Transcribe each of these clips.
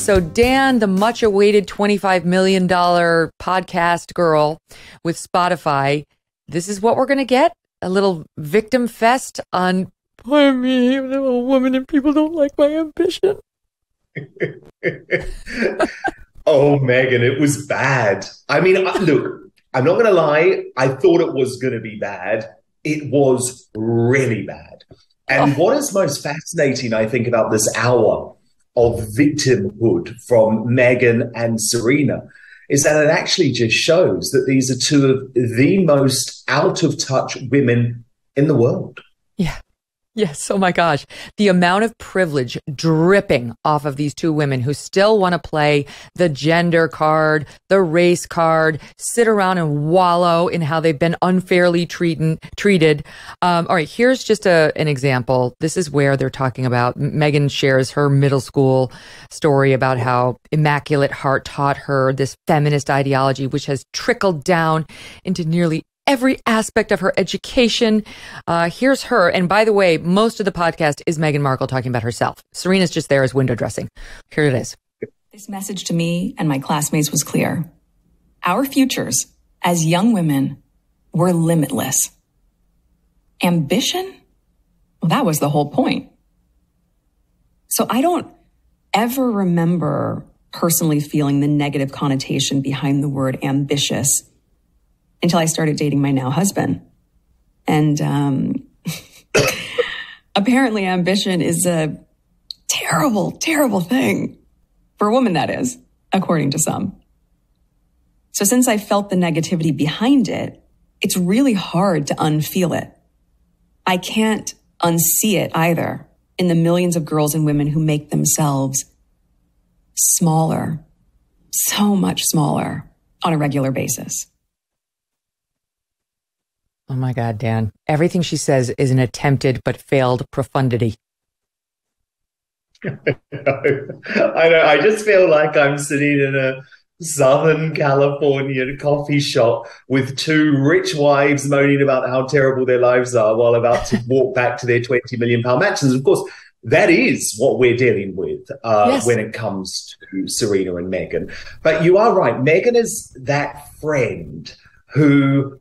So Dan, the much awaited $25 million podcast girl with Spotify, this is what we're going to get? A little victim fest on, poor me, I'm a woman and people don't like my ambition. Oh, Megyn, it was bad. I mean, look, I'm not going to lie. I thought it was going to be bad. It was really bad. And what is most fascinating, I think, about this hour of victimhood from Meghan and Serena is that it actually just shows that these are two of the most out of touch women in the world. Yeah. Yes. Oh my gosh. The amount of privilege dripping off of these two women who still want to play the gender card, the race card, sit around and wallow in how they've been unfairly treated. All right. Here's just an example. This is where they're talking about Meghan shares her middle school story about how Immaculate Heart taught her this feminist ideology, which has trickled down into nearly every aspect of her education. Here's her. And by the way, most of the podcast is Meghan Markle talking about herself. Serena's just there as window dressing. Here it is. This message to me and my classmates was clear. Our futures as young women were limitless. Ambition? Well, that was the whole point. So I don't ever remember personally feeling the negative connotation behind the word ambitious until I started dating my now husband. And apparently ambition is a terrible, terrible thing. For a woman, that is, according to some. So since I felt the negativity behind it, it's really hard to unfeel it. I can't unsee it either in the millions of girls and women who make themselves smaller, so much smaller on a regular basis. Oh my God, Dan. Everything she says is an attempted but failed profundity. I know. I just feel like I'm sitting in a Southern California coffee shop with two rich wives moaning about how terrible their lives are while about to walk back to their £20 million mansions. Of course, that is what we're dealing with Yes. when it comes to Serena and Meghan. But you are right. Meghan is that friend who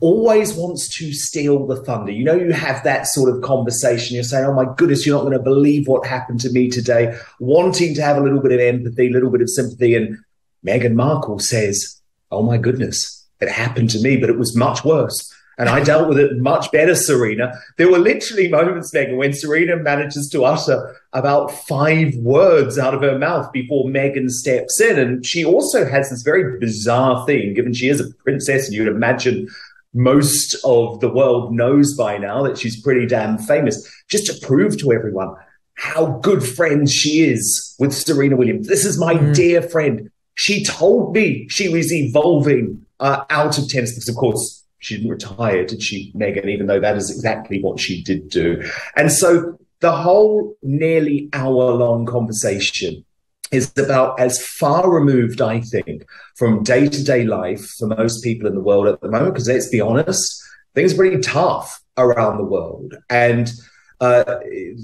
always wants to steal the thunder. You know, you have that sort of conversation. You're saying, oh my goodness, you're not going to believe what happened to me today, wanting to have a little bit of empathy, a little bit of sympathy. And Meghan Markle says, oh my goodness, it happened to me, but it was much worse. And I dealt with it much better, Serena. There were literally moments, Megyn, when Serena manages to utter about 5 words out of her mouth before Meghan steps in. And she also has this very bizarre thing, given she is a princess, and you would imagine most of the world knows by now that she's pretty damn famous, just to prove to everyone how good friends she is with Serena Williams. This is my dear friend. She told me she was evolving out of tennis because, of course, she didn't retire, did she, Meghan, even though that is exactly what she did do. And so the whole nearly hour-long conversation is about as far removed, I think, from day-to-day life for most people in the world at the moment, because let's be honest, things are pretty tough around the world. And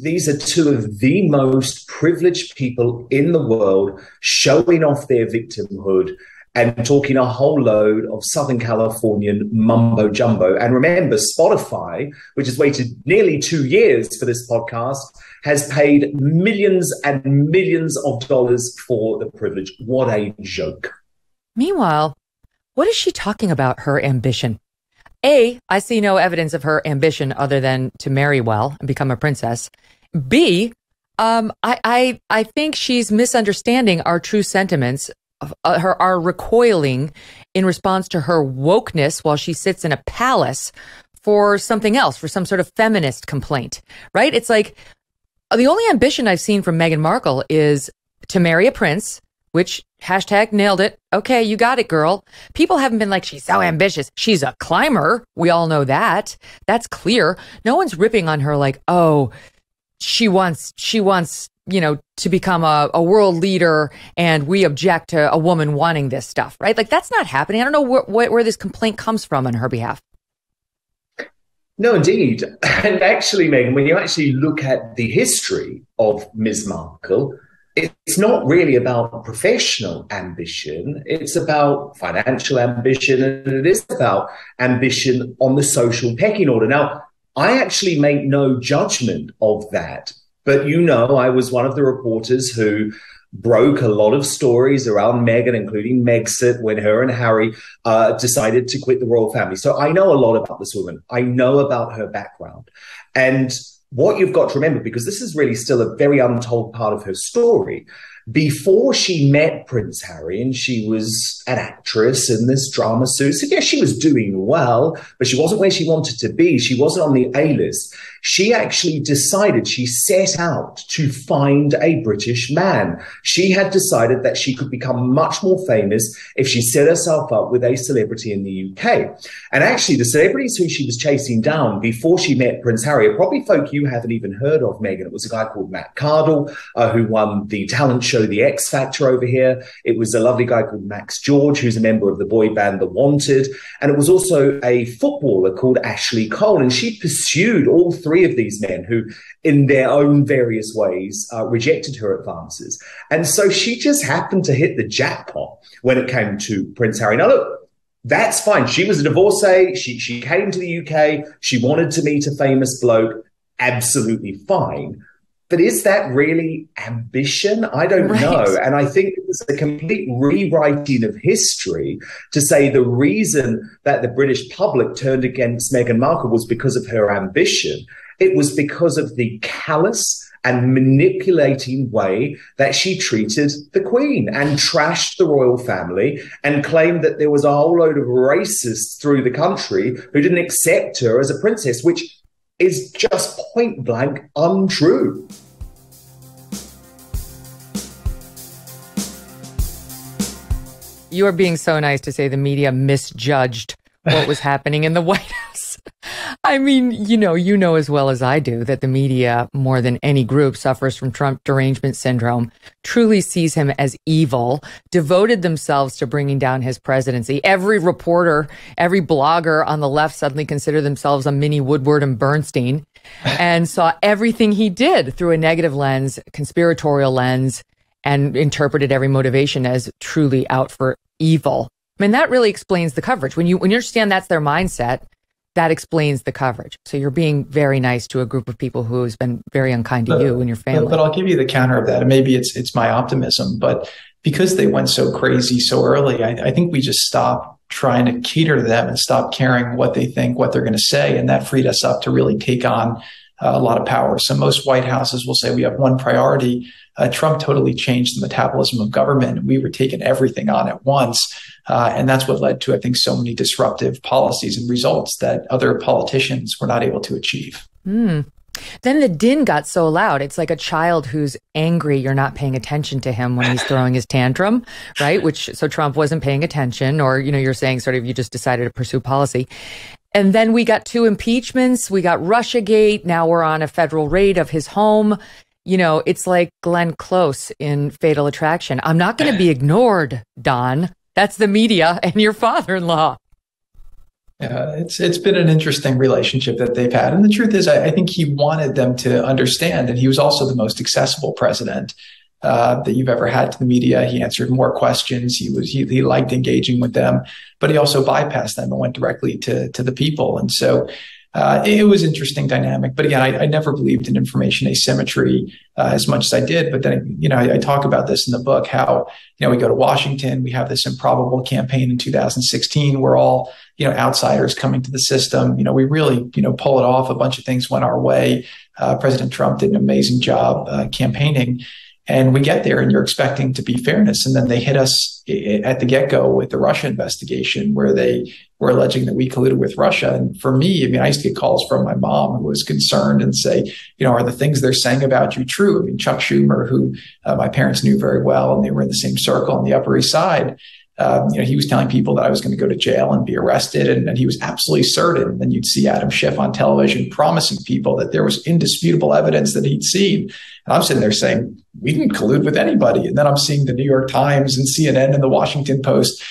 these are two of the most privileged people in the world showing off their victimhood and talking a whole load of Southern Californian mumbo jumbo. And remember, Spotify, which has waited nearly 2 years for this podcast, has paid millions and millions of dollars for the privilege. What a joke. Meanwhile, what is she talking about her ambition? A, I see no evidence of her ambition other than to marry well and become a princess. B, I think she's misunderstanding our true sentiments, our recoiling in response to her wokeness while she sits in a palace for something else, for some sort of feminist complaint, right? It's like the only ambition I've seen from Meghan Markle is to marry a prince, which hashtag nailed it. Okay, you got it, girl. People haven't been like, she's so ambitious. She's a climber. We all know that. That's clear. No one's ripping on her like, oh, she wants, you know, to become a world leader and we object to a woman wanting this stuff, right? Like that's not happening. I don't know where this complaint comes from on her behalf. No, indeed. And actually, Megyn, when you actually look at the history of Ms. Markle, it's not really about professional ambition. It's about financial ambition, and it is about ambition on the social pecking order. Now, I actually make no judgment of that. But, I was one of the reporters who broke a lot of stories around Meghan, including Megxit, when her and Harry decided to quit the royal family. So I know a lot about this woman. I know about her background. And what you've got to remember, because this is really still a very untold part of her story, before she met Prince Harry, and she was an actress in this drama suit, so yes, she was doing well, but she wasn't where she wanted to be. She wasn't on the A-list. She actually decided, she set out to find a British man. She had decided that she could become much more famous if she set herself up with a celebrity in the UK. And actually, the celebrities who she was chasing down before she met Prince Harry are probably folk you haven't even heard of, Megyn. It was a guy called Matt Cardle, who won the talent show The X Factor over here. It was a lovely guy called Max George, who's a member of the boy band The Wanted. And it was also a footballer called Ashley Cole. And she pursued all three of these men who, in their own various ways, rejected her advances. And so she just happened to hit the jackpot when it came to Prince Harry. Now, look, that's fine. She was a divorcee. She came to the UK. She wanted to meet a famous bloke. Absolutely fine. But is that really ambition? I don't know. And I think it was a complete rewriting of history to say the reason that the British public turned against Meghan Markle was because of her ambition. It was because of the callous and manipulating way that she treated the Queen and trashed the royal family and claimed that there was a whole load of racists through the country who didn't accept her as a princess, which is just point blank untrue. You are being so nice to say the media misjudged what was happening in the White House. I mean, you know as well as I do that the media, more than any group, suffers from Trump derangement syndrome, truly sees him as evil, devoted themselves to bringing down his presidency. Every reporter, every blogger on the left suddenly consider themselves a mini Woodward and Bernstein and saw everything he did through a negative lens, conspiratorial lens, and interpreted every motivation as truly out for evil. I mean, that really explains the coverage. When you understand that's their mindset, that explains the coverage. So you're being very nice to a group of people who has been very unkind to you and your family. But I'll give you the counter of that. And maybe it's my optimism, but because they went so crazy so early, I think we just stopped trying to cater to them and stop caring what they think, what they're going to say. And that freed us up to really take on a lot of power. So most White Houses will say we have one priority. Trump totally changed the metabolism of government. We were taking everything on at once. And that's what led to, I think, so many disruptive policies and results that other politicians were not able to achieve. Then the din got so loud. It's like a child who's angry you're not paying attention to him when he's throwing his tantrum, right? So Trump wasn't paying attention, or, you're saying sort of you just decided to pursue policy. And then we got 2 impeachments. We got Russiagate. Now we're on a federal raid of his home. It's like Glenn Close in Fatal Attraction. I'm not going to be ignored, Don. That's the media and your father-in-law. Yeah, it's been an interesting relationship that they've had. And the truth is, I think he wanted them to understand that he was also the most accessible president that you've ever had to the media. He answered more questions. He liked engaging with them, but he also bypassed them and went directly to the people. And so it was interesting dynamic. But again, I never believed in information asymmetry as much as I did. But then, I talk about this in the book, how, we go to Washington, we have this improbable campaign in 2016. We're all, outsiders coming to the system. We really, pull it off. A bunch of things went our way. President Trump did an amazing job campaigning. And we get there and you're expecting to be fairness. And then they hit us at the get-go with the Russia investigation where they were alleging that we colluded with Russia. And for me, I used to get calls from my mom who was concerned and say, are the things they're saying about you true? Chuck Schumer, who my parents knew very well, and they were in the same circle on the Upper East Side. He was telling people that I was going to go to jail and be arrested, and he was absolutely certain. And then you'd see Adam Schiff on television promising people that there was indisputable evidence that he'd seen. And I'm sitting there saying, we didn't collude with anybody. And then I'm seeing the New York Times and CNN and the Washington Post,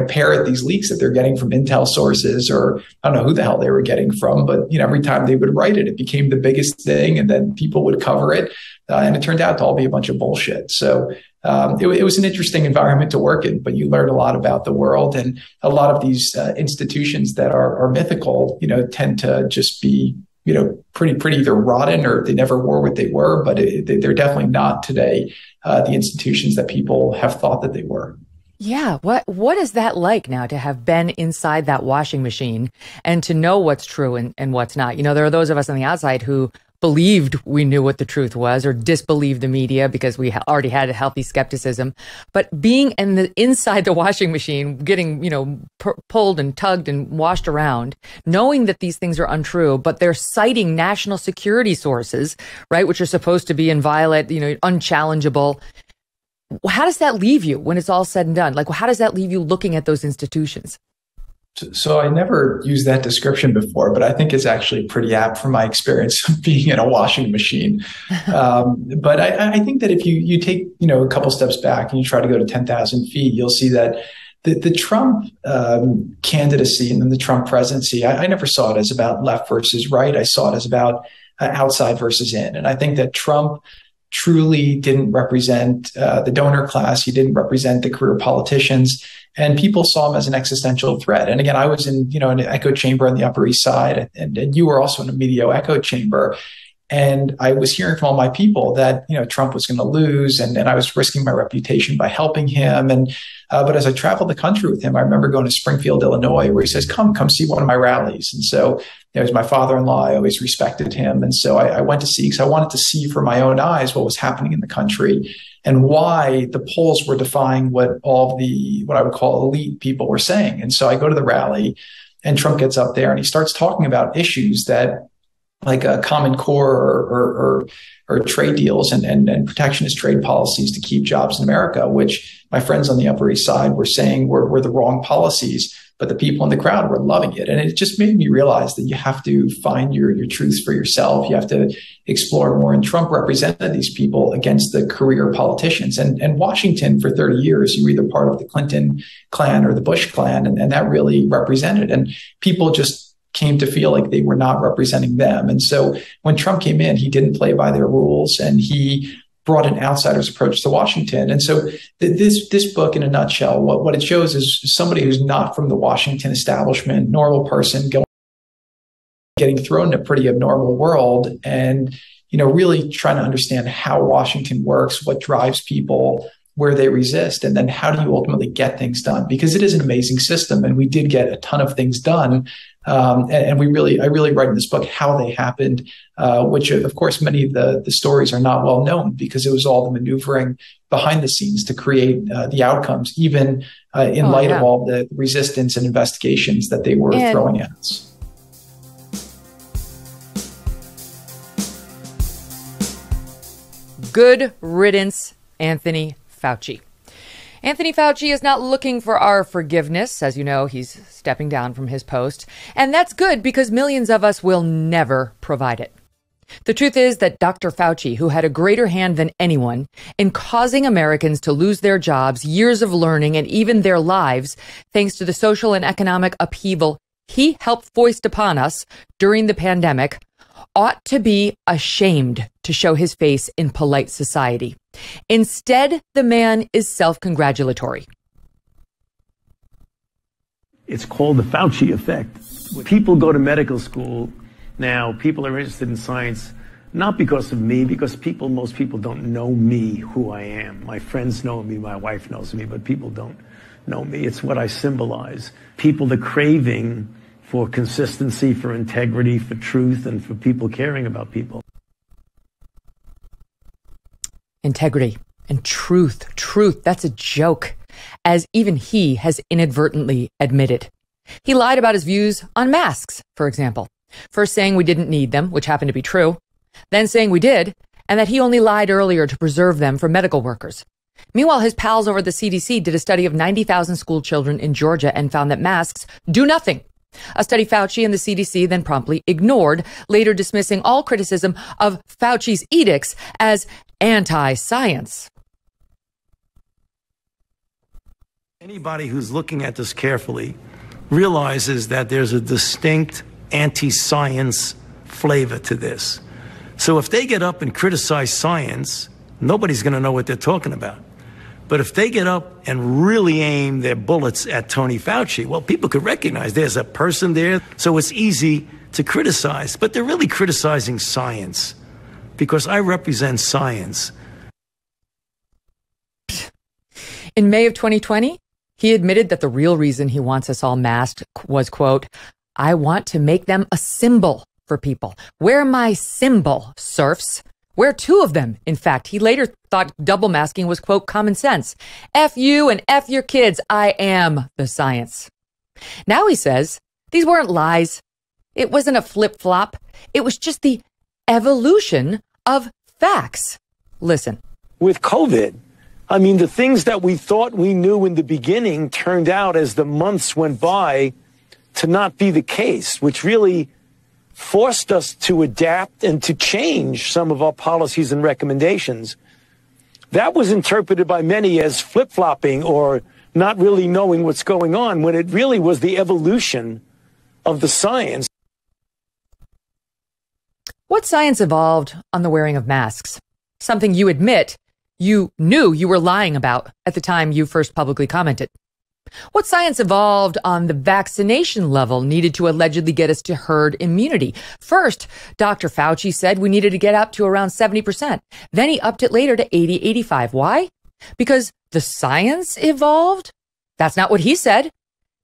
parrot these leaks that they're getting from intel sources, or I don't know who the hell they were getting from, but every time they would write it, it became the biggest thing, and then people would cover it, and it turned out to all be a bunch of bullshit. So it was an interesting environment to work in, but you learn a lot about the world, and a lot of these institutions that are mythical, tend to just be pretty either rotten or they never were what they were, but they're definitely not today the institutions that people have thought that they were. Yeah. What is that like now, to have been inside that washing machine and to know what's true and what's not? There are those of us on the outside who believed we knew what the truth was, or disbelieved the media because we already had a healthy skepticism. But being inside the washing machine, getting, pulled and tugged and washed around, knowing that these things are untrue, but they're citing national security sources, right, which are supposed to be inviolate, unchallengeable. How does that leave you when it's all said and done? Like, how does that leave you looking at those institutions? So I never used that description before, but I think it's actually pretty apt from my experience of being in a washing machine. But I think that if you take, a couple steps back and you try to go to 10,000 feet, you'll see that the Trump candidacy and then the Trump presidency, I never saw it as about left versus right. I saw it as about outside versus in. And I think that Trump truly didn't represent the donor class. He didn't represent the career politicians. And people saw him as an existential threat. And again, I was in, an echo chamber on the Upper East Side, and you were also in a media echo chamber. And I was hearing from all my people that, Trump was going to lose, and I was risking my reputation by helping him. And but as I traveled the country with him, I remember going to Springfield, Illinois, where he says, come see one of my rallies. And so it was my father-in-law. I always respected him. And so I went to see, because I wanted to see for my own eyes what was happening in the country and why the polls were defying what I would call elite people were saying. And so I go to the rally, and Trump gets up there and he starts talking about issues that, like a Common Core or trade deals and protectionist trade policies to keep jobs in America, which my friends on the Upper East Side were saying were the wrong policies, but the people in the crowd were loving it. And it just made me realize that you have to find your truths for yourself. You have to explore more. And Trump represented these people against the career politicians. And Washington, for 30 years, you were either part of the Clinton clan or the Bush clan, and that really represented. And people just came to feel like they were not representing them. And so when Trump came in, he didn't play by their rules, and he brought an outsider's approach to Washington. And so this book, in a nutshell, what it shows is somebody who's not from the Washington establishment, normal person getting thrown in a pretty abnormal world, and really trying to understand how Washington works, what drives people, where they resist, and then how do you ultimately get things done? Because it is an amazing system, and we did get a ton of things done. And I really write in this book how they happened, which of course many of the stories are not well known, because it was all the maneuvering behind the scenes to create the outcomes, even in light of all the resistance and investigations that they were throwing at us. Good riddance, Anthony Fauci. Anthony Fauci is not looking for our forgiveness. As you know, he's stepping down from his post. And that's good, because millions of us will never provide it. The truth is that Dr. Fauci, who had a greater hand than anyone in causing Americans to lose their jobs, years of learning, and even their lives, thanks to the social and economic upheaval he helped foist upon us during the pandemic, ought to be ashamed to show his face in polite society. Instead, the man is self-congratulatory. It's called the Fauci effect. People go to medical school now. People are interested in science, not because of me, because most people don't know me, who I am. My friends know me, my wife knows me, but people don't know me. It's what I symbolize. People, the craving for consistency, for integrity, for truth, and for people caring about people. Integrity and truth, that's a joke, as even he has inadvertently admitted. He lied about his views on masks, for example. First saying we didn't need them, which happened to be true, then saying we did, and that he only lied earlier to preserve them for medical workers. Meanwhile, his pals over at the CDC did a study of 90,000 school children in Georgia and found that masks do nothing. A study Fauci and the CDC then promptly ignored, later dismissing all criticism of Fauci's edicts as anti-science. Anybody who's looking at this carefully realizes that there's a distinct anti-science flavor to this. So if they get up and criticize science, nobody's going to know what they're talking about. But if they get up and really aim their bullets at Tony Fauci, well, people could recognize there's a person there, so it's easy to criticize. But they're really criticizing science, because I represent science. In May of 2020, he admitted that the real reason he wants us all masked was, quote, I want to make them a symbol for people. Wear my symbol, serfs. Wear two of them. In fact, he later thought double masking was, quote, common sense. F you and F your kids. I am the science. Now he says these weren't lies. It wasn't a flip-flop. It was just the evolution of facts. Listen. With COVID, I mean, the things that we thought we knew in the beginning turned out as the months went by to not be the case, which really forced us to adapt and to change some of our policies and recommendations. That was interpreted by many as flip-flopping or not really knowing what's going on, when it really was the evolution of the science. What science evolved on the wearing of masks? Something you admit you knew you were lying about at the time you first publicly commented. What science evolved on the vaccination level needed to allegedly get us to herd immunity? First, Dr. Fauci said we needed to get up to around 70%. Then he upped it later to 80, 85. Why? Because the science evolved? That's not what he said.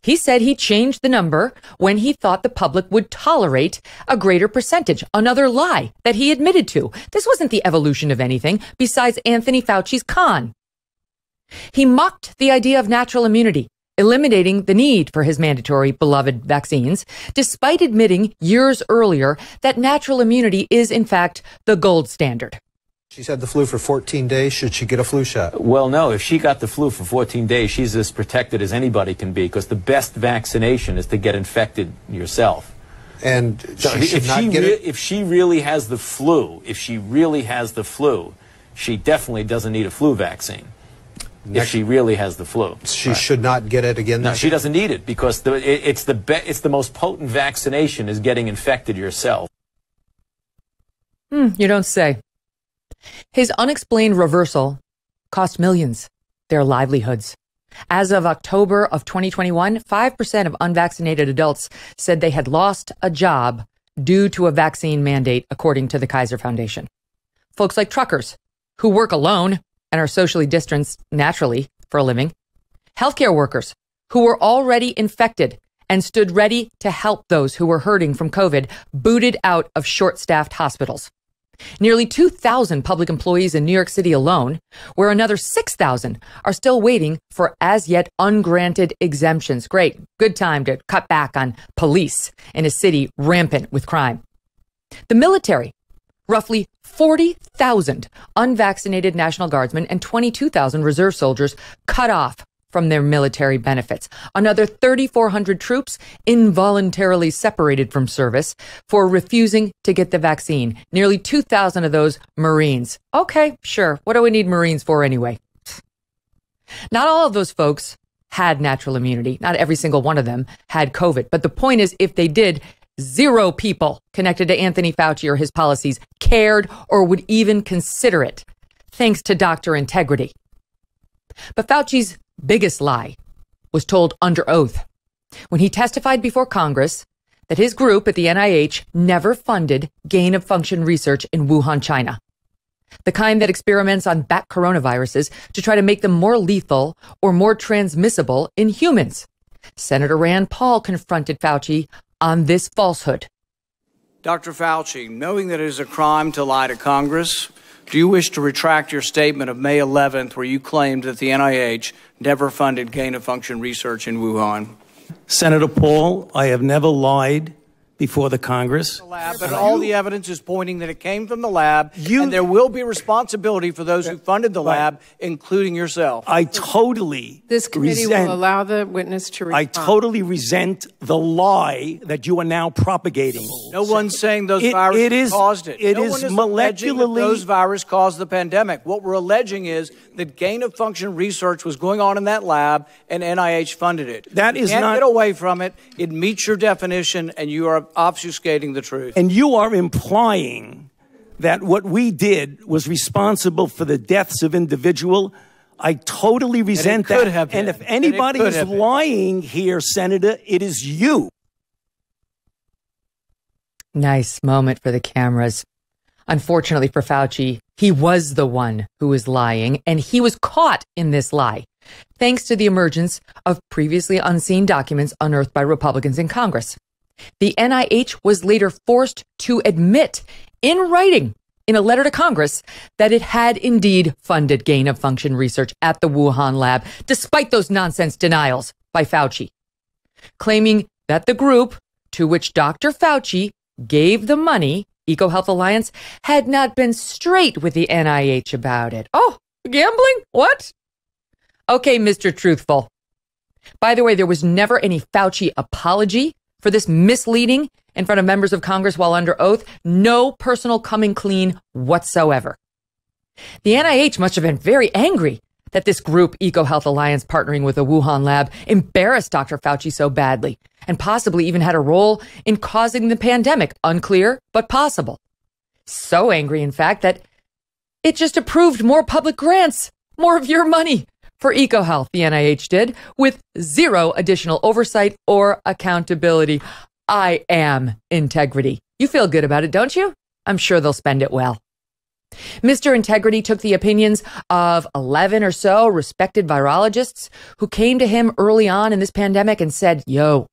He said he changed the number when he thought the public would tolerate a greater percentage. Another lie that he admitted to. This wasn't the evolution of anything besides Anthony Fauci's con. He mocked the idea of natural immunity, eliminating the need for his mandatory beloved vaccines, despite admitting years earlier that natural immunity is, in fact, the gold standard. She's had the flu for 14 days. Should she get a flu shot? Well, no. If she got the flu for 14 days, she's as protected as anybody can be, because the best vaccination is to get infected yourself. And so if she really has the flu, she definitely doesn't need a flu vaccine. If she really has the flu, she should not get it again. No, she doesn't need it, because it's the most potent vaccination is getting infected yourself. You don't say. His unexplained reversal cost millions their livelihoods. As of October of 2021, 5% of unvaccinated adults said they had lost a job due to a vaccine mandate, according to the Kaiser Foundation. Folks like truckers who work alone and are socially distanced naturally for a living. Healthcare workers who were already infected and stood ready to help those who were hurting from COVID, booted out of short-staffed hospitals. Nearly 2,000 public employees in New York City alone, where another 6,000 are still waiting for as yet ungranted exemptions. Great. Good time to cut back on police in a city rampant with crime. The military, roughly 40,000 unvaccinated National Guardsmen and 22,000 reserve soldiers cut off from their military benefits. Another 3,400 troops involuntarily separated from service for refusing to get the vaccine. Nearly 2,000 of those Marines. Okay, sure. What do we need Marines for anyway? Not all of those folks had natural immunity. Not every single one of them had COVID. But the point is, if they did, 0 people connected to Anthony Fauci or his policies cared or would even consider it, thanks to doctor integrity. But Fauci's biggest lie was told under oath when he testified before Congress that his group at the NIH never funded gain-of-function research in Wuhan, China. The kind that experiments on bat coronaviruses to try to make them more lethal or more transmissible in humans. Senator Rand Paul confronted Fauci on this falsehood. Dr. Fauci, knowing that it is a crime to lie to Congress, do you wish to retract your statement of May 11th where you claimed that the NIH never funded gain-of-function research in Wuhan? Senator Paul, I have never lied before the Congress. But all the evidence is pointing that it came from the lab, and there will be responsibility for those who funded the lab, including yourself. I totally This committee will allow the witness to respond. I totally resent the lie that you are now propagating. No one's saying those viruses caused it. It no is one is alleging that molecularly. those viruses caused the pandemic. What we're alleging is that gain-of-function research was going on in that lab, and NIH funded it. That is you can't not get away from it. It meets your definition, and you are obfuscating the truth. And you are implying that what we did was responsible for the deaths of individual. I totally resent that. And if anybody is lying here, Senator, it is you. Nice moment for the cameras. Unfortunately for Fauci, he was the one who was lying, and he was caught in this lie, thanks to the emergence of previously unseen documents unearthed by Republicans in Congress. The NIH was later forced to admit in writing in a letter to Congress that it had indeed funded gain-of-function research at the Wuhan lab, despite those nonsense denials by Fauci, claiming that the group to which Dr. Fauci gave the money, EcoHealth Alliance, had not been straight with the NIH about it. Oh, gambling? What? Okay, Mr. Truthful. By the way, there was never any Fauci apology for this misleading in front of members of Congress while under oath. No personal coming clean whatsoever. The NIH must have been very angry that this group, EcoHealth Alliance, partnering with a Wuhan lab, embarrassed Dr. Fauci so badly and possibly even had a role in causing the pandemic. Unclear, but possible. So angry, in fact, that it just approved more public grants, more of your money for EcoHealth, the NIH did, with zero additional oversight or accountability. I am integrity. You feel good about it, don't you? I'm sure they'll spend it well. Mr. Integrity took the opinions of 11 or so respected virologists who came to him early on in this pandemic and said, yo,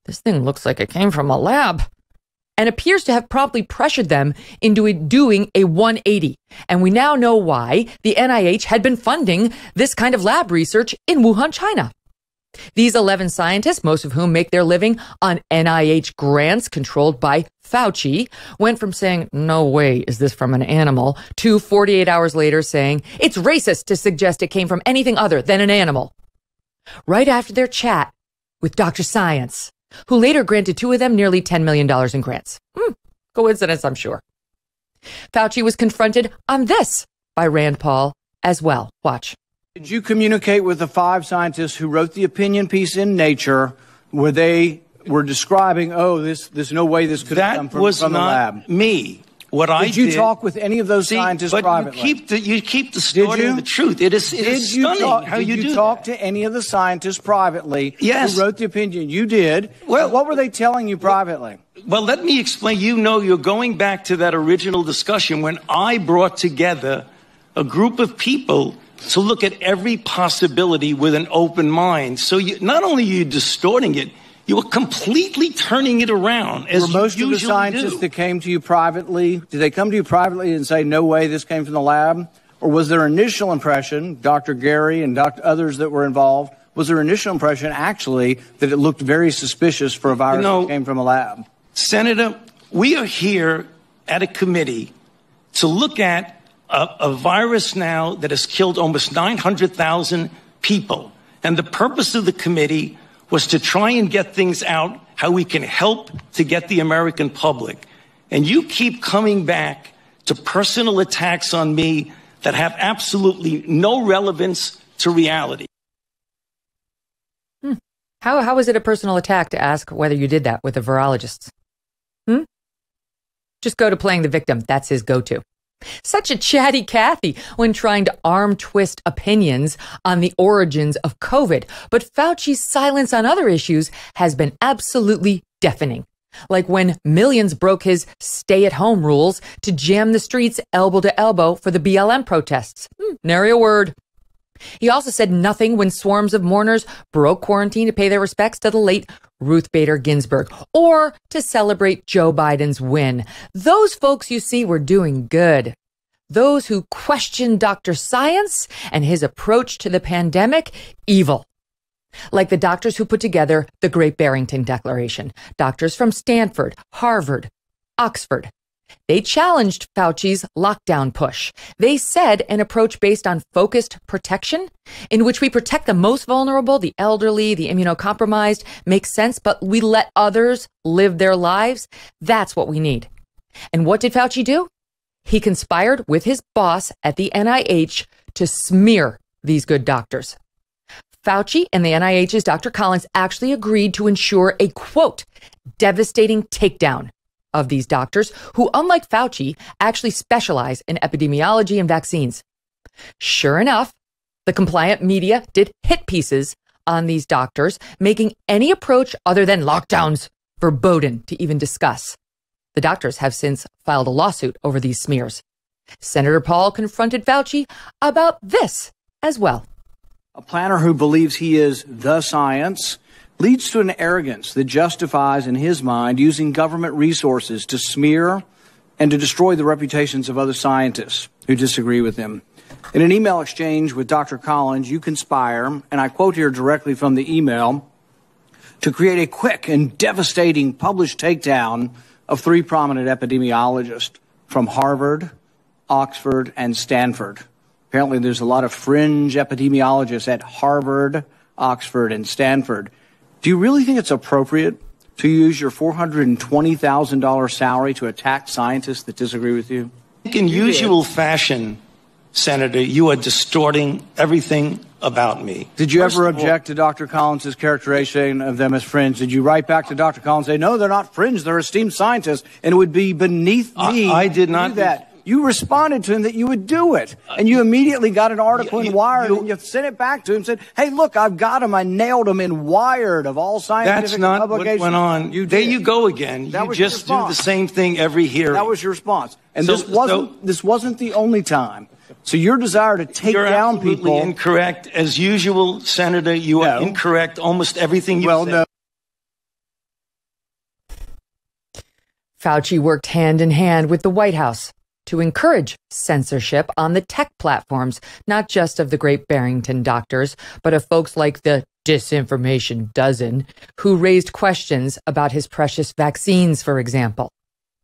this thing looks like it came from a lab, and appears to have promptly pressured them into doing a 180. And we now know why the NIH had been funding this kind of lab research in Wuhan, China. These 11 scientists, most of whom make their living on NIH grants controlled by Fauci, went from saying, no way is this from an animal, to 48 hours later saying, it's racist to suggest it came from anything other than an animal. Right after their chat with Dr. Science, who later granted two of them nearly $10 million in grants. Coincidence, I'm sure. Fauci was confronted on this by Rand Paul as well. Watch. Did you communicate with the 5 scientists who wrote the opinion piece in Nature where they were describing, there's no way this could have come from the lab? That was not me. Did you talk with any of those scientists privately? You keep distorting the truth. It is stunning how you do that. Did you talk to any of the scientists privately Yes. who wrote the opinion? You did. Well, what were they telling you privately? Well, let me explain. You're going back to that original discussion when I brought together a group of people to look at every possibility with an open mind. So not only are you distorting it, you are completely turning it around, as you most usually of the scientists do. that came to you privately, did they come to you privately and say, no way this came from the lab? Or was their initial impression, Dr. Gary and others that were involved, was their initial impression actually that it looked very suspicious for a virus that came from a lab? Senator, we are here at a committee to look at a virus now that has killed almost 900,000 people. And the purpose of the committee was to try and get things out, how we can help to get the American public. And you keep coming back to personal attacks on me that have absolutely no relevance to reality. How is it a personal attack to ask whether you did that with the virologists? Just go to playing the victim. That's his go-to. Such a chatty Cathy when trying to arm twist opinions on the origins of COVID. But Fauci's silence on other issues has been absolutely deafening. Like when millions broke his stay-at-home rules to jam the streets elbow to elbow for the BLM protests. Nary a word. He also said nothing when swarms of mourners broke quarantine to pay their respects to the late Ruth Bader Ginsburg or to celebrate Joe Biden's win. Those folks, you see, were doing good. Those who questioned Dr. Science and his approach to the pandemic, evil. Like the doctors who put together the Great Barrington Declaration. Doctors from Stanford, Harvard, Oxford. They challenged Fauci's lockdown push. They said an approach based on focused protection, in which we protect the most vulnerable, the elderly, the immunocompromised, makes sense, but we let others live their lives. That's what we need. And what did Fauci do? He conspired with his boss at the NIH to smear these good doctors. Fauci and the NIH's Dr. Collins actually agreed to ensure a, quote, devastating takedown of these doctors who, unlike Fauci, actually specialize in epidemiology and vaccines. Sure enough, the compliant media did hit pieces on these doctors, making any approach other than lockdowns verboten to even discuss. The doctors have since filed a lawsuit over these smears. Senator Paul confronted Fauci about this as well. A planner who believes he is the science leads to an arrogance that justifies, in his mind, using government resources to smear and to destroy the reputations of other scientists who disagree with him. In an email exchange with Dr. Collins, you conspire, and I quote here directly from the email, to create a quick and devastating published takedown of 3 prominent epidemiologists from Harvard, Oxford, and Stanford. Apparently, there's a lot of fringe epidemiologists at Harvard, Oxford, and Stanford. Do you really think it's appropriate to use your $420,000 salary to attack scientists that disagree with you? In usual fashion, Senator, you are distorting everything about me. Did you ever object to Dr. Collins' characterization of them as fringe? Did you write back to Dr. Collins and say, no, they're not fringe, they're esteemed scientists, and it would be beneath me I did not do that? You responded to him that you would do it. And you immediately got an article in Wired and you sent it back to him and said, hey, look, I've got him. I nailed him in Wired of all scientific publications. That's not what went on. There you go again. You just do the same thing every hearing. That was your response. And this wasn't the only time. So your desire to take down people. You're absolutely incorrect. As usual, Senator, you are incorrect. Almost everything you said. No. Fauci worked hand in hand with the White House to encourage censorship on the tech platforms, not just of the Great Barrington doctors, but of folks like the Disinformation Dozen, who raised questions about his precious vaccines, for example.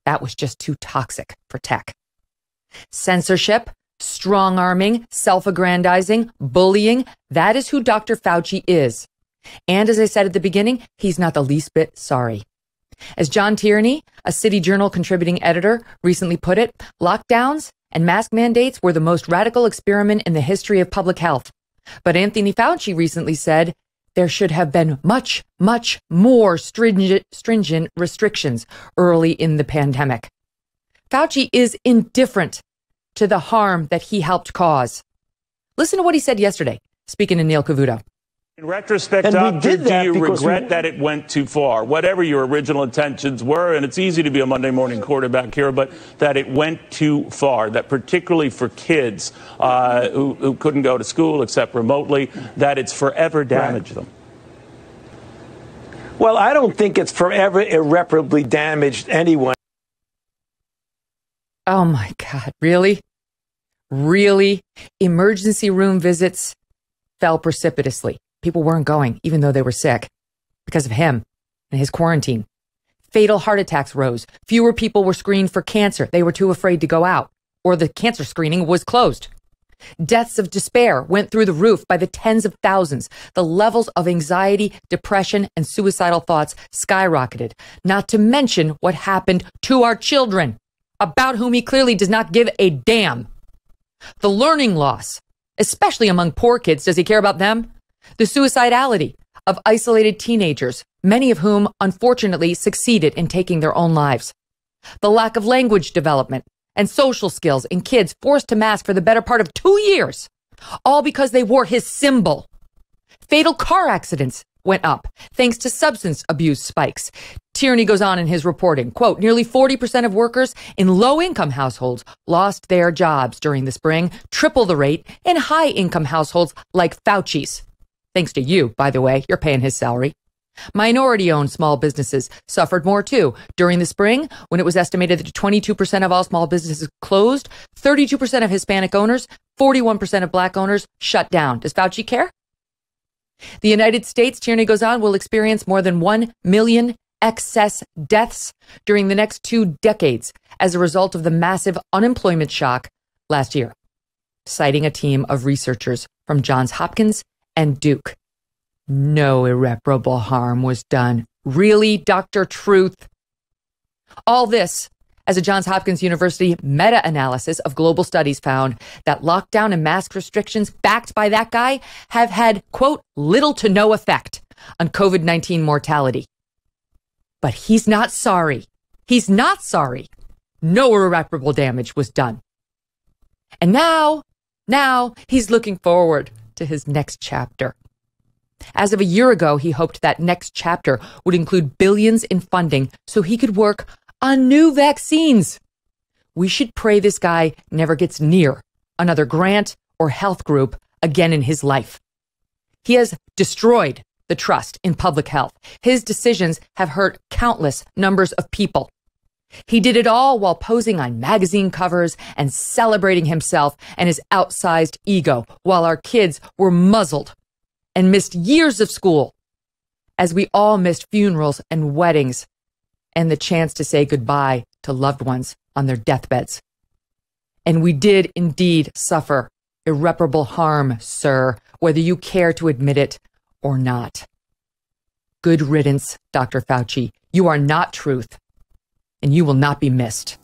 That was just too toxic for tech. Censorship, strong-arming, self-aggrandizing, bullying, that is who Dr. Fauci is. And as I said at the beginning, he's not the least bit sorry. As John Tierney, a City Journal contributing editor, recently put it, lockdowns and mask mandates were the most radical experiment in the history of public health. But Anthony Fauci recently said there should have been much, much more stringent restrictions early in the pandemic. Fauci is indifferent to the harm that he helped cause. Listen to what he said yesterday, speaking to Neil Cavuto. In retrospect, Doctor, do you regret that it went too far? Whatever your original intentions were, and it's easy to be a Monday morning quarterback here, but that it went too far, that particularly for kids who couldn't go to school except remotely, that it's forever damaged them. Well, I don't think it's forever irreparably damaged anyone. Oh, my God. Really? Really? Emergency room visits fell precipitously. People weren't going, even though they were sick, because of him and his quarantine. Fatal heart attacks rose. Fewer people were screened for cancer. They were too afraid to go out, or the cancer screening was closed. Deaths of despair went through the roof by the tens of thousands. The levels of anxiety, depression, and suicidal thoughts skyrocketed, not to mention what happened to our children, about whom he clearly does not give a damn. The learning loss, especially among poor kids. Does he care about them? The suicidality of isolated teenagers, many of whom unfortunately succeeded in taking their own lives. The lack of language development and social skills in kids forced to mask for the better part of 2 years, all because they wore his symbol. Fatal car accidents went up thanks to substance abuse spikes. Tierney goes on in his reporting, quote, nearly 40% of workers in low-income households lost their jobs during the spring, triple the rate in high-income households like Fauci's. Thanks to you, by the way, you're paying his salary. Minority-owned small businesses suffered more too. During the spring, when it was estimated that 22% of all small businesses closed, 32% of Hispanic owners, 41% of Black owners shut down. Does Fauci care? The United States, Tierney goes on, will experience more than 1 million excess deaths during the next 2 decades as a result of the massive unemployment shock last year, citing a team of researchers from Johns Hopkins and Duke. No irreparable harm was done. Really, Dr. Truth? All this as a Johns Hopkins University meta-analysis of global studies found that lockdown and mask restrictions backed by that guy have had, quote, little to no effect on COVID-19 mortality. But he's not sorry. He's not sorry. No irreparable damage was done. And now he's looking forward to his next chapter. As of a year ago, he hoped that next chapter would include billions in funding so he could work on new vaccines. We should pray this guy never gets near another grant or health group again in his life. He has destroyed the trust in public health. His decisions have hurt countless numbers of people. He did it all while posing on magazine covers and celebrating himself and his outsized ego while our kids were muzzled and missed years of school, as we all missed funerals and weddings and the chance to say goodbye to loved ones on their deathbeds. And we did indeed suffer irreparable harm, sir, whether you care to admit it or not. Good riddance, Dr. Fauci. You are not truth, and you will not be missed.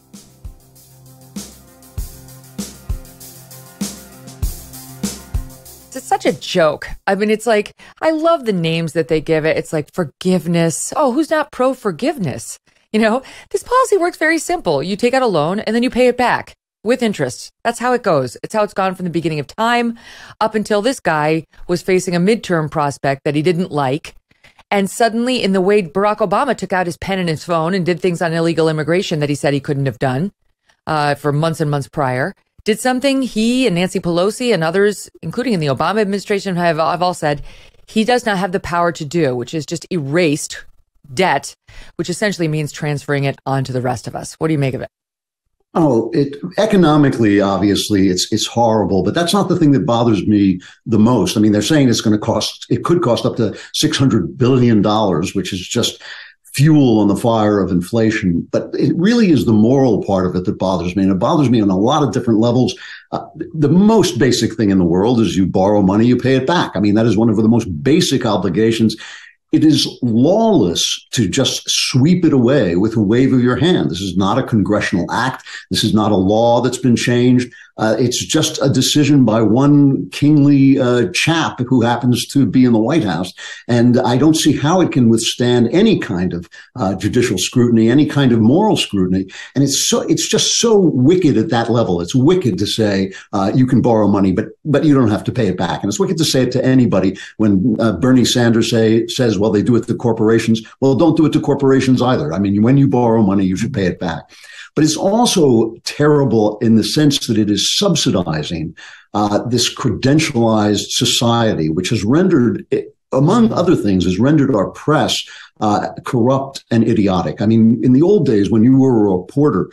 It's such a joke. I mean, it's like, I love the names that they give it. It's like forgiveness. Oh, who's not pro-forgiveness? You know, this policy works very simple. You take out a loan and then you pay it back with interest. That's how it goes. It's how it's gone from the beginning of time up until this guy was facing a midterm prospect that he didn't like. And suddenly, in the way Barack Obama took out his pen and his phone and did things on illegal immigration that he said he couldn't have done for months and months prior, did something he and Nancy Pelosi and others, including in the Obama administration, have all said he does not have the power to do, which is just erased debt, which essentially means transferring it on to the rest of us. What do you make of it? Oh, economically, obviously, it's horrible, but that's not the thing that bothers me the most. I mean, they're saying it could cost up to $600 billion, which is just fuel on the fire of inflation. But it really is the moral part of it that bothers me. And it bothers me on a lot of different levels. The most basic thing in the world is you borrow money, you pay it back. I mean, that is one of the most basic obligations. It is lawless to just sweep it away with a wave of your hand. This is not a congressional act. This is not a law that's been changed. It's just a decision by one kingly chap who happens to be in the White House. And I don't see how it can withstand any kind of judicial scrutiny, any kind of moral scrutiny. And it's just so wicked at that level. It's wicked to say you can borrow money, but you don't have to pay it back. And it's wicked to say it to anybody when Bernie Sanders says, well, they do it to corporations. Well, don't do it to corporations either. I mean, when you borrow money, you should pay it back. But it's also terrible in the sense that it is subsidizing this credentialized society, which has rendered, among other things, has rendered our press corrupt and idiotic. I mean, in the old days, when you were a reporter,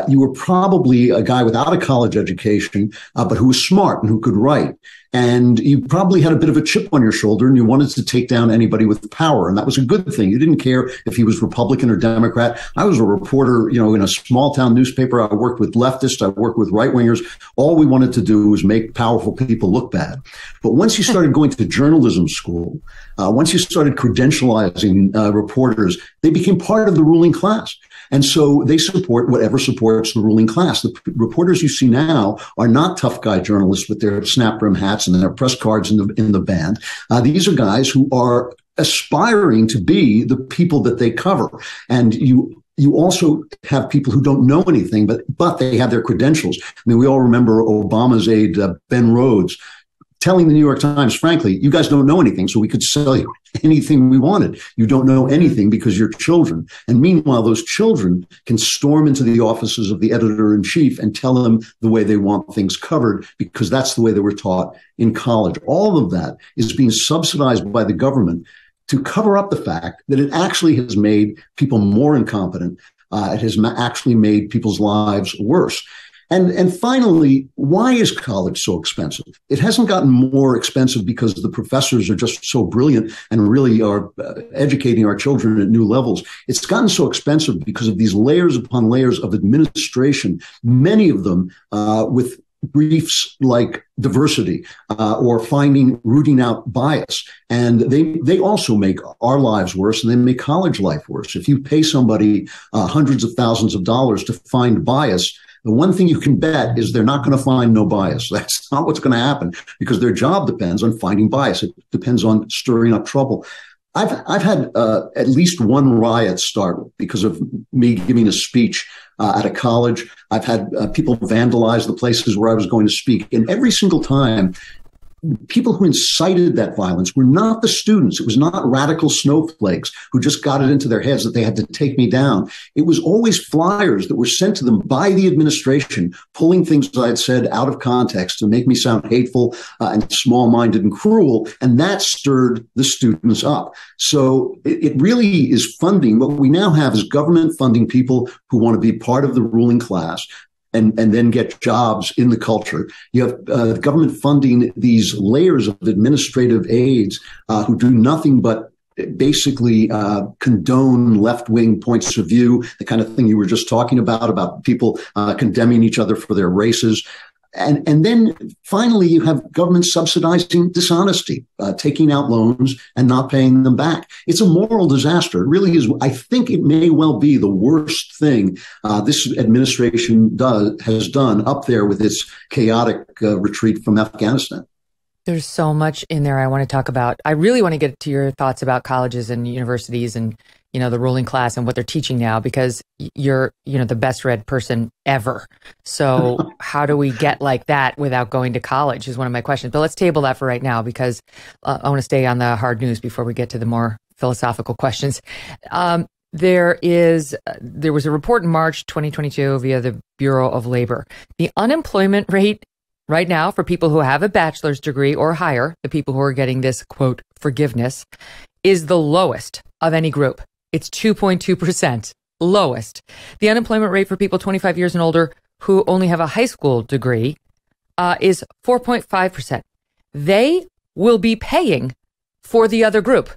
you were probably a guy without a college education, but who was smart and who could write. And you probably had a bit of a chip on your shoulder and you wanted to take down anybody with power. And that was a good thing. You didn't care if he was Republican or Democrat. I was a reporter, in a small town newspaper. I worked with leftists. I worked with right wingers. All we wanted to do was make powerful people look bad. But once you started going to journalism school, once you started credentializing reporters, they became part of the ruling class. And so they support whatever supports the ruling class. The reporters you see now are not tough guy journalists with their snap brim hats and their press cards in the band. These are guys who are aspiring to be the people that they cover. And you also have people who don't know anything, but they have their credentials. I mean, we all remember Obama's aide, Ben Rhodes, telling the New York Times, frankly, you guys don't know anything, so we could sell you anything we wanted. You don't know anything because you're children. And meanwhile, those children can storm into the offices of the editor-in-chief and tell them the way they want things covered because that's the way they were taught in college. All of that is being subsidized by the government to cover up the fact that it actually has made people more incompetent. It has actually made people's lives worse. And finally, why is college so expensive? It hasn't gotten more expensive because the professors are just so brilliant and really are educating our children at new levels. It's gotten so expensive because of these layers upon layers of administration, many of them with briefs like diversity or rooting out bias. And they also make our lives worse, and they make college life worse. If you pay somebody hundreds of thousands of dollars to find bias, the one thing you can bet is they're not going to find no bias. That's not what's going to happen, because their job depends on finding bias. It depends on stirring up trouble. I've had at least one riot start because of me giving a speech at a college. I've had people vandalize the places where I was going to speak. And every single time, people who incited that violence were not the students. It was not radical snowflakes who just got it into their heads that they had to take me down. It was always flyers that were sent to them by the administration, pulling things I had said out of context to make me sound hateful and small-minded and cruel. And that stirred the students up. So it really is funding. What we now have is government funding people who want to be part of the ruling class and then get jobs in the culture. You have government funding these layers of administrative aides who do nothing but basically condone left-wing points of view, the kind of thing you were just talking about people condemning each other for their races. And then finally, you have government subsidizing dishonesty, taking out loans and not paying them back. It's a moral disaster. It really is. I think it may well be the worst thing this administration has done, up there with its chaotic retreat from Afghanistan. There's so much in there I want to talk about. I really want to get to your thoughts about colleges and universities and, you know, the ruling class and what they're teaching now, because you're, you know, the best read person ever. So how do we get like that without going to college is one of my questions. But let's table that for right now, because I want to stay on the hard news before we get to the more philosophical questions. There was a report in March 2022 via the Bureau of Labor. The unemployment rate right now for people who have a bachelor's degree or higher, the people who are getting this, quote, forgiveness, is the lowest of any group. It's 2.2%, lowest. The unemployment rate for people 25 years and older who only have a high school degree is 4.5%. They will be paying for the other group.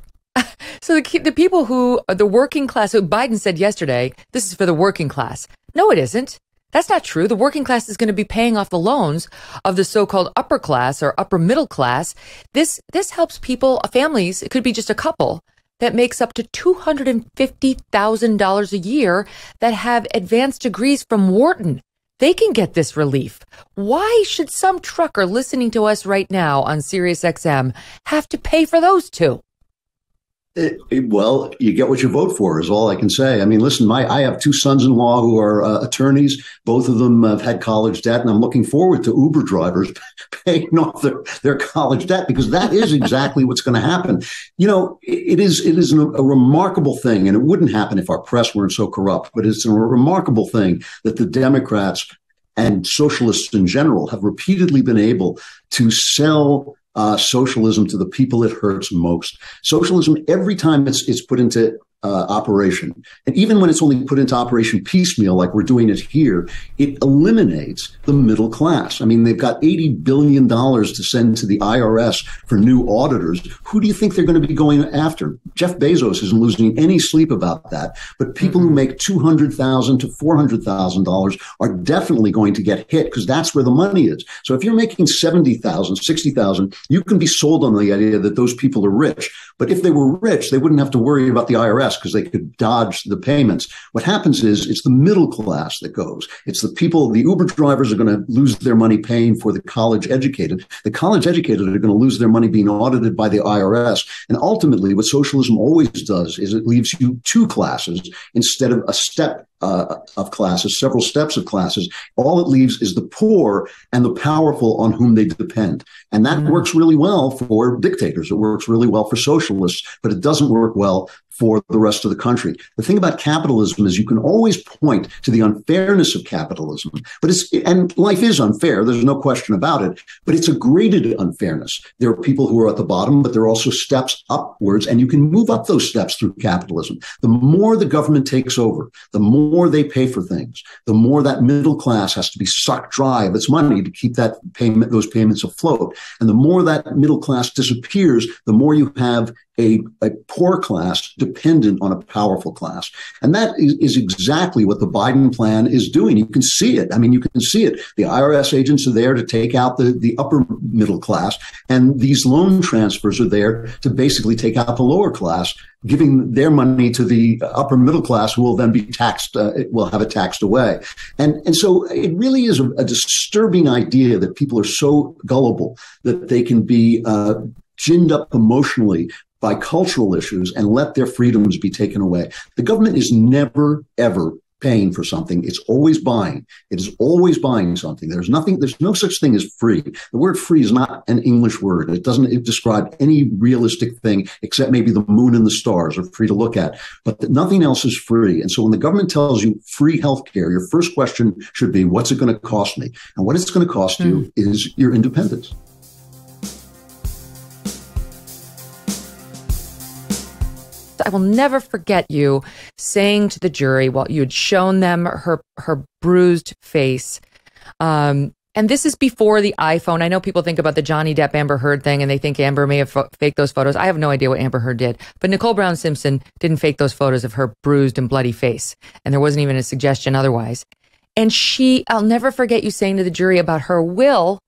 So the people who are the working class, who Biden said yesterday, this is for the working class. No, it isn't. That's not true. The working class is going to be paying off the loans of the so-called upper class or upper middle class. This helps people, families, it could be just a couple, that makes up to $250,000 a year that have advanced degrees from Wootton. They can get this relief. Why should some trucker listening to us right now on SiriusXM have to pay for those two? Well, you get what you vote for is all I can say. I mean, listen, I have two sons-in-law who are attorneys. Both of them have had college debt, and I'm looking forward to Uber drivers paying off their college debt, because that is exactly what's going to happen. You know, it is a remarkable thing, and it wouldn't happen if our press weren't so corrupt, but it's a remarkable thing that the Democrats and socialists in general have repeatedly been able to sell socialism to the people it hurts most. Socialism, every time it's put into operation, and even when it's only put into operation piecemeal, like we're doing it here, it eliminates the middle class. I mean, they've got $80 billion to send to the IRS for new auditors. Who do you think they're going to be going after? Jeff Bezos isn't losing any sleep about that. But people who make $200,000 to $400,000 are definitely going to get hit, because that's where the money is. So if you're making $70,000, $60,000, you can be sold on the idea that those people are rich. But if they were rich, they wouldn't have to worry about the IRS, because they could dodge the payments. What happens is it's the middle class that goes. It's the people, the Uber drivers are going to lose their money paying for the college educated. The college educated are going to lose their money being audited by the IRS. And ultimately, what socialism always does is it leaves you two classes instead of a step of classes, several steps of classes. All it leaves is the poor and the powerful on whom they depend. And that works really well for dictators. It works really well for socialists, but it doesn't work well for the rest of the country. The thing about capitalism is you can always point to the unfairness of capitalism, and life is unfair. There's no question about it, but it's a graded unfairness. There are people who are at the bottom, but there are also steps upwards, and you can move up those steps through capitalism. The more the government takes over, the more they pay for things, the more that middle class has to be sucked dry of its money to keep those payments afloat. And the more that middle class disappears, the more you have a poor class dependent on a powerful class. And that is exactly what the Biden plan is doing. You can see it. I mean, you can see it. The IRS agents are there to take out the upper middle class, and these loan transfers are there to basically take out the lower class, giving their money to the upper middle class, who will then be taxed, will have it taxed away. And so it really is a disturbing idea that people are so gullible that they can be ginned up emotionally by cultural issues and let their freedoms be taken away. The government is never, ever paying for something. It's always buying. It is always buying something. There's no such thing as free. The word free is not an English word. It doesn't describe any realistic thing except maybe the moon and the stars are free to look at, but nothing else is free. And so when the government tells you free healthcare, your first question should be, what's it going to cost me? And what it's going to cost you is your independence. I will never forget you saying to the jury while you had shown them her bruised face. And this is before the iPhone. I know people think about the Johnny Depp Amber Heard thing and they think Amber may have faked those photos. I have no idea what Amber Heard did. But Nicole Brown Simpson didn't fake those photos of her bruised and bloody face. And there wasn't even a suggestion otherwise. And I'll never forget you saying to the jury about her will.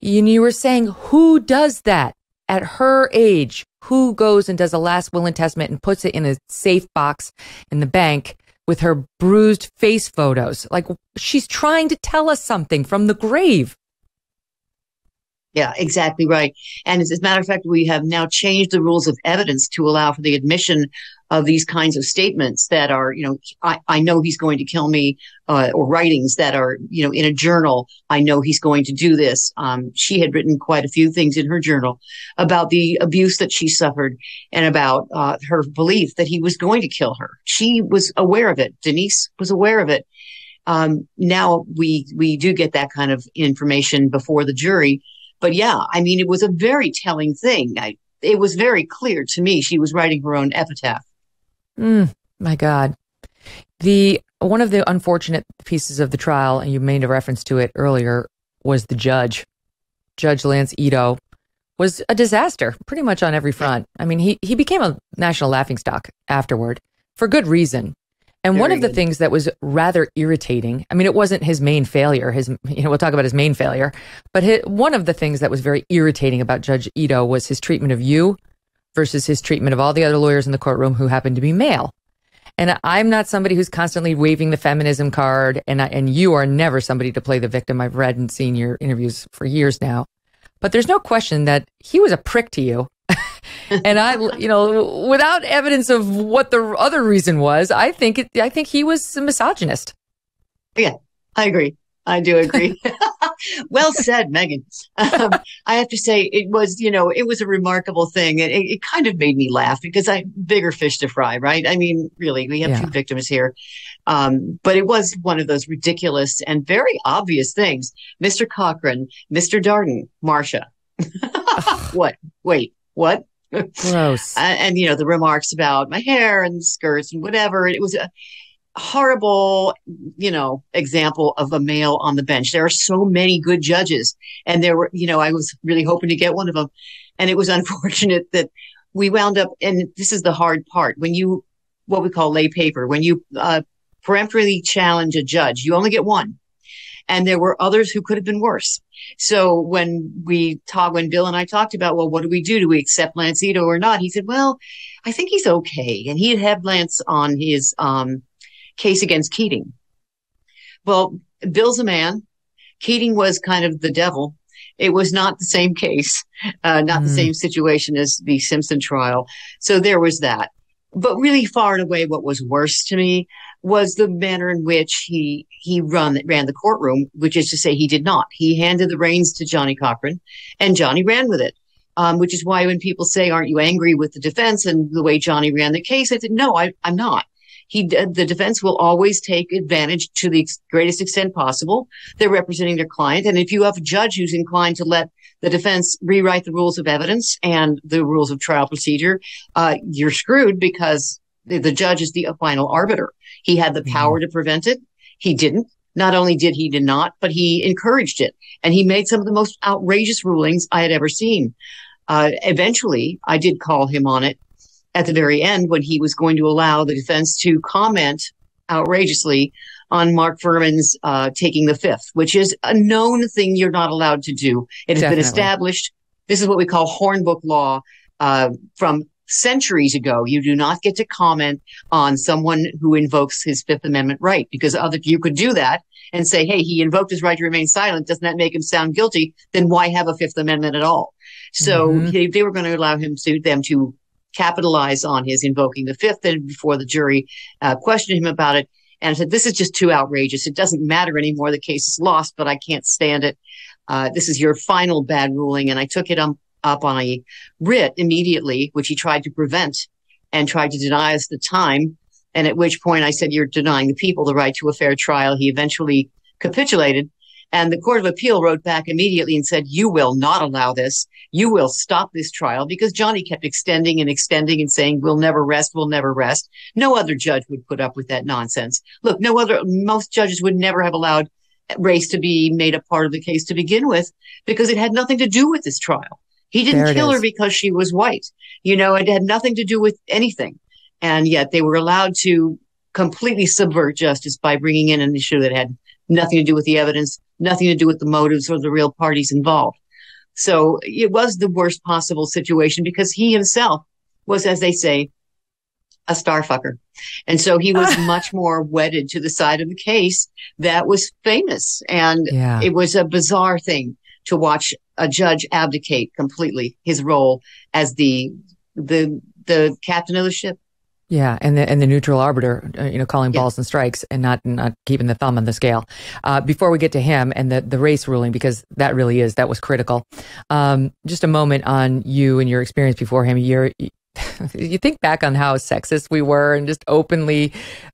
You were saying, who does that at her age? Who goes and does a last will and testament and puts it in a safe box in the bank with her bruised face photos? Like, she's trying to tell us something from the grave. Yeah, exactly right. And as a matter of fact, we have now changed the rules of evidence to allow for the admission of these kinds of statements that are, I know he's going to kill me, or writings that are, in a journal. I know he's going to do this. She had written quite a few things in her journal about the abuse that she suffered and about her belief that he was going to kill her. She was aware of it. Denise was aware of it. Now we do get that kind of information before the jury. But yeah, I mean, it was a very telling thing. It was very clear to me she was writing her own epitaph. My God. One of the unfortunate pieces of the trial, and you made a reference to it earlier, was the judge. Judge Lance Ito was a disaster pretty much on every front. I mean, he became a national laughingstock afterward for good reason. And one of the things that was rather irritating, I mean, it wasn't his main failure. We'll talk about his main failure, but one of the things that was very irritating about Judge Ito was his treatment of you versus his treatment of all the other lawyers in the courtroom who happened to be male. And I'm not somebody who's constantly waving the feminism card, and you are never somebody to play the victim. I've read and seen your interviews for years now, but there's no question that he was a prick to you. And without evidence of what the other reason was, I think he was a misogynist. Yeah, I agree. I do agree. Well said, Megyn. I have to say it was a remarkable thing. It kind of made me laugh because bigger fish to fry, right? I mean, really, we have two victims here. But it was one of those ridiculous and very obvious things. Mr. Cochran, Mr. Darden, Marcia. What? Wait, what? Gross. And the remarks about my hair and skirts and whatever. It was a horrible, example of a male on the bench. There are so many good judges, and there were, I was really hoping to get one of them. And it was unfortunate that we wound up, and this is the hard part, when you, what we call lay paper, when you peremptorily challenge a judge, you only get one. And there were others who could have been worse. So when Bill and I talked about, well, what do we do? Do we accept Lance Ito or not? He said, well, I think he's okay. And he had Lance on his case against Keating. Well, Bill's a man. Keating was kind of the devil. It was not the same case, not the same situation as the Simpson trial. So there was that. But really far and away, what was worse to me was the manner in which he ran the courtroom, which is to say he did not. He handed the reins to Johnny Cochran, and Johnny ran with it. which is why when people say, aren't you angry with the defense and the way Johnny ran the case? I said, no, I'm not. The defense will always take advantage to the greatest extent possible. They're representing their client. And if you have a judge who's inclined to let the defense rewrite the rules of evidence and the rules of trial procedure, you're screwed, because the judge is the final arbiter. He had the power to prevent it. He didn't. Not only did he not, but he encouraged it. And he made some of the most outrageous rulings I had ever seen. Eventually, I did call him on it at the very end when he was going to allow the defense to comment outrageously on Mark Fuhrman's taking the fifth, which is a known thing you're not allowed to do. It has been established. This is what we call Hornbook law from centuries ago. You do not get to comment on someone who invokes his Fifth Amendment right, because you could do that and say, hey, he invoked his right to remain silent. Doesn't that make him sound guilty? Then why have a Fifth Amendment at all? So they were going to allow them to capitalize on his invoking the fifth, and before the jury questioned him about it, and said, this is just too outrageous. It doesn't matter anymore. The case is lost, but I can't stand it. This is your final bad ruling. And I took it up on a writ immediately, which he tried to prevent and tried to deny us the time. And at which point I said, you're denying the people the right to a fair trial. He eventually capitulated. And the Court of Appeal wrote back immediately and said, you will not allow this. You will stop this trial, because Johnny kept extending and saying, we'll never rest. We'll never rest. No other judge would put up with that nonsense. Look, most judges would never have allowed race to be made a part of the case to begin with, because it had nothing to do with this trial. He didn't kill her because she was white. It had nothing to do with anything. And yet they were allowed to completely subvert justice by bringing in an issue that had nothing to do with the evidence, nothing to do with the motives or the real parties involved. So it was the worst possible situation, because he himself was, as they say, a starfucker. And so he was much more wedded to the side of the case that was famous. And it was a bizarre thing to watch a judge abdicate completely his role as the captain of the ship. Yeah, and the neutral arbiter, calling balls and strikes and not keeping the thumb on the scale. Before we get to him and the race ruling, because that was critical. Just a moment on you and your experience before him. You think back on how sexist we were, and just openly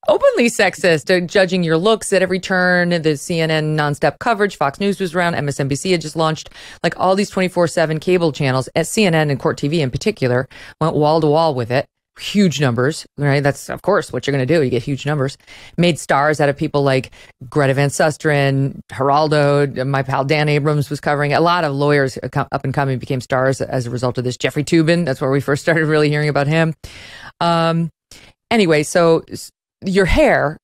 sexist, judging your looks at every turn. The CNN nonstop coverage, Fox News was around, MSNBC had just launched, like all these 24/7 cable channels, at CNN and Court TV in particular, went wall to wall with it. Huge numbers, right? That's, of course, what you're going to do. You get huge numbers. Made stars out of people like Greta Van Susteren, Geraldo, my pal Dan Abrams was covering. A lot of lawyers up and coming became stars as a result of this. Jeffrey Toobin, that's where we first started really hearing about him. Anyway, so your hair,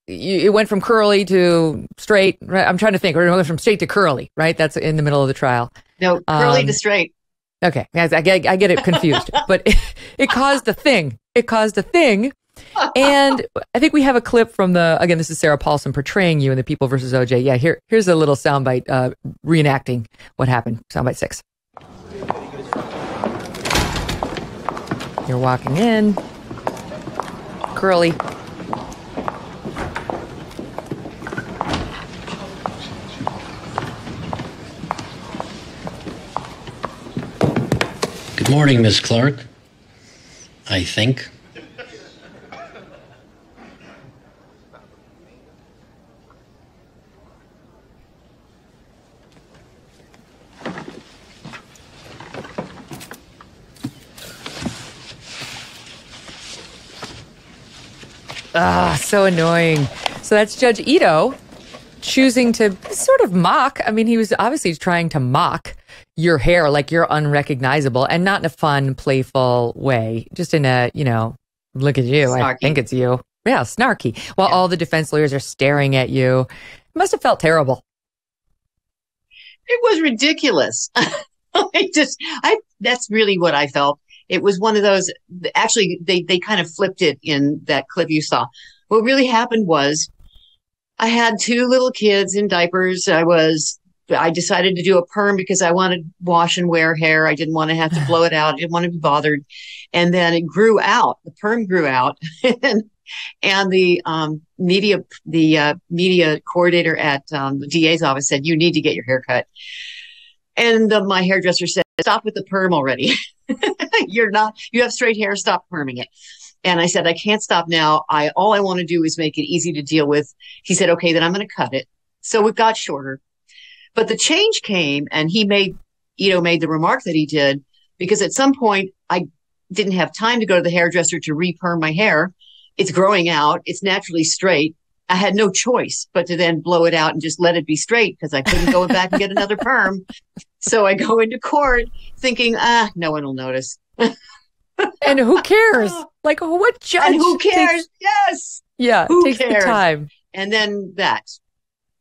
it went from curly to straight. Right? I'm trying to think. It went from straight to curly, right? That's in the middle of the trial. No, curly to straight. Okay, guys, I get it confused, but it caused a thing. It caused a thing. And I think we have a clip from again, this is Sarah Paulson portraying you in the People versus OJ. Yeah, here's a little soundbite reenacting what happened. Soundbite 6. You're walking in, curly. Good morning, Miss Clark. I think. So annoying. So that's Judge Ito choosing to sort of mock. I mean, he was obviously trying to mock your hair, like you're unrecognizable, and not in a fun, playful way. Just in a, look at you. Snarky. I think it's you. Yeah, snarky. While all the defense lawyers are staring at you. It must have felt terrible. It was ridiculous. That's really what I felt. It was one of those, actually, they kind of flipped it in that clip you saw. What really happened was I had 2 little kids in diapers. I decided to do a perm because I wanted to wash and wear hair. I didn't want to have to blow it out. I didn't want to be bothered. And then it grew out. The perm grew out. And the media coordinator at the DA's office said, you need to get your hair cut. And my hairdresser said, stop with the perm already. You have straight hair, stop perming it. And I said, I can't stop now. All I want to do is make it easy to deal with. He said, okay, then I'm going to cut it. So it got shorter. But the change came, and he made the remark that he did, because at some point I didn't have time to go to the hairdresser to re-perm my hair. It's growing out. It's naturally straight. I had no choice but to then blow it out and just let it be straight, because I couldn't go back and get another perm. So I go into court thinking, no one will notice. And who cares? Like, what judge? And who cares? Yes. Yeah. Who takes cares? the time. And then that.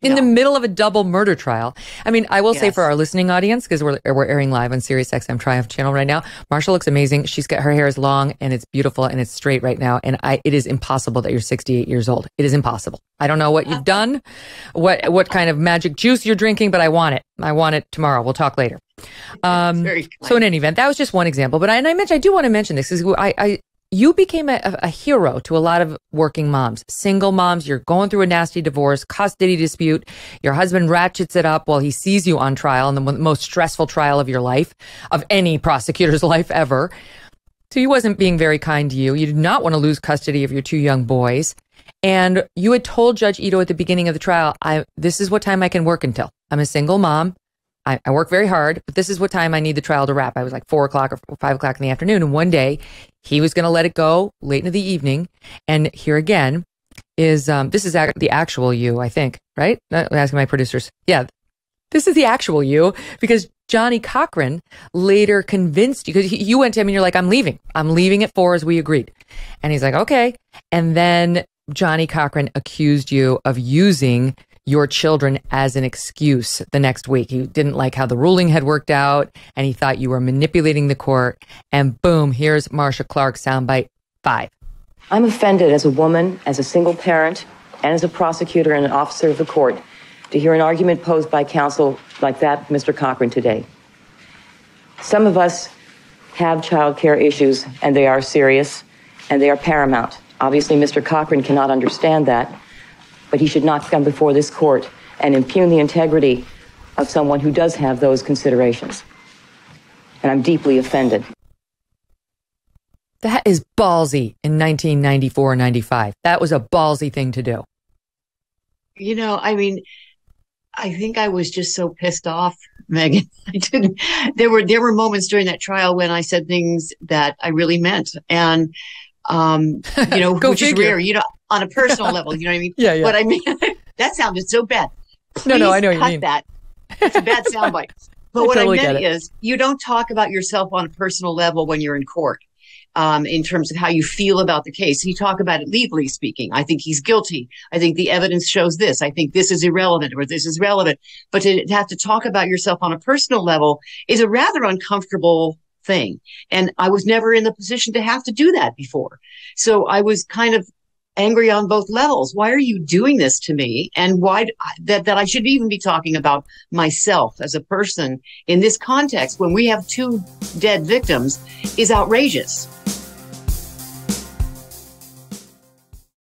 In the middle of a double murder trial. I mean, I will say for our listening audience, because we're airing live on Sirius XM Triumph channel right now, Marcia looks amazing. She's got her hair is long and it's beautiful and it's straight right now. And it is impossible that you're 68 years old. It is impossible. I don't know what you've done, what kind of magic juice you're drinking, but I want it. I want it tomorrow. We'll talk later. So in any event, that was just one example. But I do want to mention this, because you became a hero to a lot of working moms, single moms. You're going through a nasty divorce, custody dispute. Your husband ratchets it up while he sees you on trial, in the most stressful trial of your life, of any prosecutor's life ever. So he wasn't being very kind to you. You did not want to lose custody of your two young boys. And you had told Judge Ito at the beginning of the trial, this is what time I can work until. I'm a single mom. I work very hard, but this is what time I need the trial to wrap. I was like 4 o'clock or 5 o'clock in the afternoon. And one day he was going to let it go late into the evening. And here again is, this is the actual you, I think, right? I'm asking my producers. Yeah, this is the actual you, because Johnny Cochran later convinced you, because you went to him and you're like, I'm leaving at 4 as we agreed. And he's like, okay. And then Johnny Cochran accused you of using your children as an excuse the next week. He didn't like how the ruling had worked out, and he thought you were manipulating the court. And boom, here's Marcia Clark, soundbite 5. I'm offended as a woman, as a single parent, and as a prosecutor and an officer of the court to hear an argument posed by counsel like that, Mr. Cochran, today. Some of us have child care issues, and they are serious, and they are paramount. Obviously, Mr. Cochran cannot understand that, but he should not come before this court and impugn the integrity of someone who does have those considerations. And I'm deeply offended. That is ballsy in 1994-95. That was a ballsy thing to do. I mean, I think I was just so pissed off, Megyn. There were moments during that trial when I said things that I really meant. And which is rare, on a personal level, you know what I mean? Yeah. But I mean, that sounded so bad. Please no, I know what you mean. That. It's a bad soundbite. But what I meant is, you don't talk about yourself on a personal level when you're in court, in terms of how you feel about the case. You talk about it legally speaking. I think he's guilty. I think the evidence shows this. I think this is irrelevant, or this is relevant. But to have to talk about yourself on a personal level is a rather uncomfortable thing. And I was never in the position to have to do that before. So I was kind of angry on both levels. Why are you doing this to me? And why that I should even be talking about myself as a person in this context when we have 2 dead victims is outrageous.